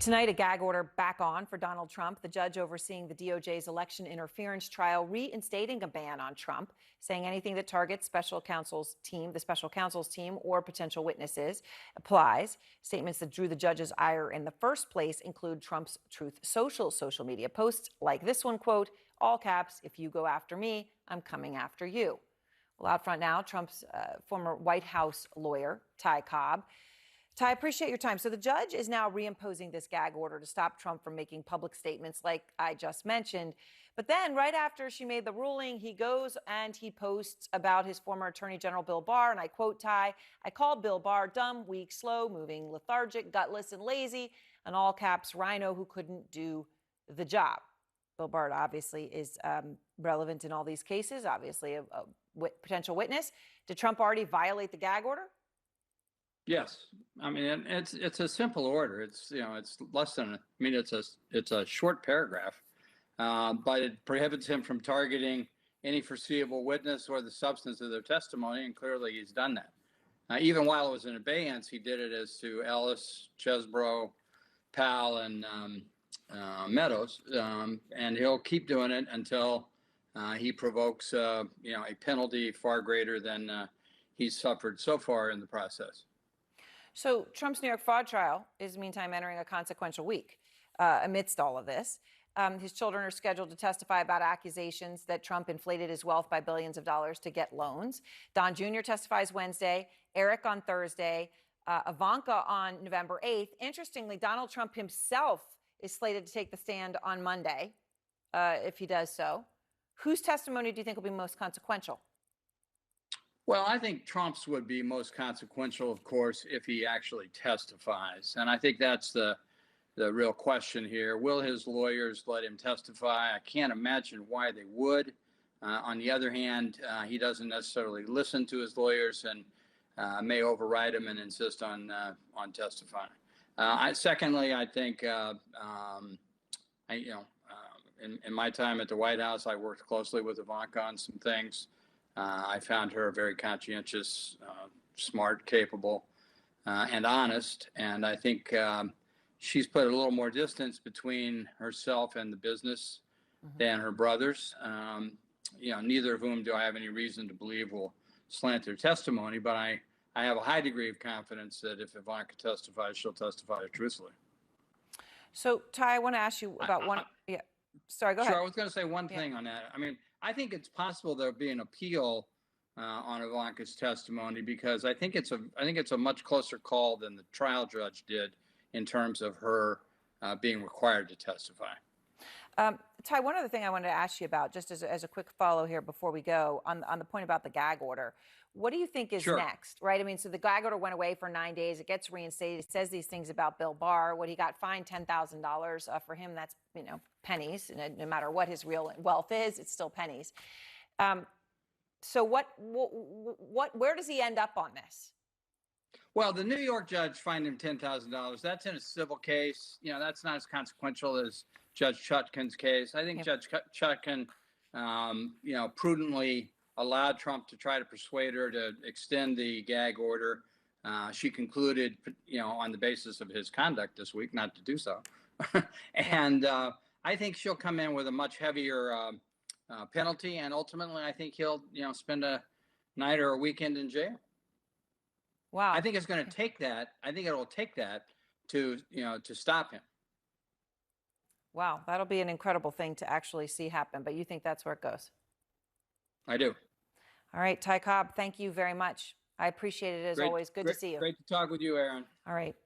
Tonight, a gag order back on for Donald Trump. The judge overseeing the DOJ's election interference trial reinstating a ban on Trump, saying anything that targets the special counsel's team, or potential witnesses applies. Statements that drew the judge's ire in the first place include Trump's Truth social media posts like this one, quote, all caps, if you go after me, I'm coming after you. Well, out front now, Trump's former White House lawyer, Ty Cobb. Ty, I appreciate your time. So the judge is now reimposing this gag order to stop Trump from making public statements like I just mentioned. But then right after she made the ruling, he goes and he posts about his former Attorney General Bill Barr. And I quote, Ty, I called Bill Barr dumb, weak, slow moving, lethargic, gutless, and lazy, and all caps rhino who couldn't do the job. Bill Barr obviously is relevant in all these cases, obviously a potential witness. Did Trump already violate the gag order? Yes, I mean it's a simple order. It's less than it's a short paragraph, but it prohibits him from targeting any foreseeable witness or the substance of their testimony, and clearly he's done that. Even while it was in abeyance, he did it as to Ellis, Chesbrough, Powell, and Meadows, and he'll keep doing it until he provokes a penalty far greater than he's suffered so far in the process. So Trump's New York fraud trial is, meantime, entering a consequential week amidst all of this. His children are scheduled to testify about accusations that Trump inflated his wealth by billions of dollars to get loans. Don Jr. testifies Wednesday, Eric on Thursday, Ivanka on November 8th. Interestingly, Donald Trump himself is slated to take the stand on Monday, if he does so. Whose testimony do you think will be most consequential? Well, I think Trump's would be most consequential, of course, if he actually testifies. And I think that's the real question here. Will his lawyers let him testify? I can't imagine why they would. On the other hand, he doesn't necessarily listen to his lawyers and may override them and insist on testifying. Secondly, I think, in my time at the White House, I worked closely with Ivanka on some things. I found her very conscientious, smart, capable, and honest. And I think she's put a little more distance between herself and the business than her brothers. Neither of whom do I have any reason to believe will slant their testimony. But I have a high degree of confidence that if Ivanka testifies, she'll testify truthfully. So, Ty, I want to ask you about one. Yeah, sorry, go ahead. Sure, I was going to say one thing on that. I mean, I think it's possible there'll be an appeal on Ivanka's testimony because I think it's a much closer call than the trial judge did in terms of her being required to testify. Ty, one other thing I wanted to ask you about, just as a quick follow here before we go, on the point about the gag order. What do you think is next, right? I mean, so the gag order went away for 9 days. It gets reinstated. It says these things about Bill Barr. What he got fined $10,000 for him, that's, pennies. No matter what his real wealth is, it's still pennies. So where does he end up on this? Well, the New York judge fined him $10,000. That's in a civil case. That's not as consequential as Judge Chutkan's case. I think Judge Chutkan, prudently allowed Trump to try to persuade her to extend the gag order. She concluded, on the basis of his conduct this week, not to do so. And I think she'll come in with a much heavier penalty. And ultimately, I think he'll, spend a night or a weekend in jail. Wow. I think it's going to take that. I think it'll take that to stop him. Wow. That'll be an incredible thing to actually see happen. But you think that's where it goes? I do. All right, Ty Cobb, thank you very much. I appreciate it as always. Good to see you. Great to talk with you, Aaron. All right.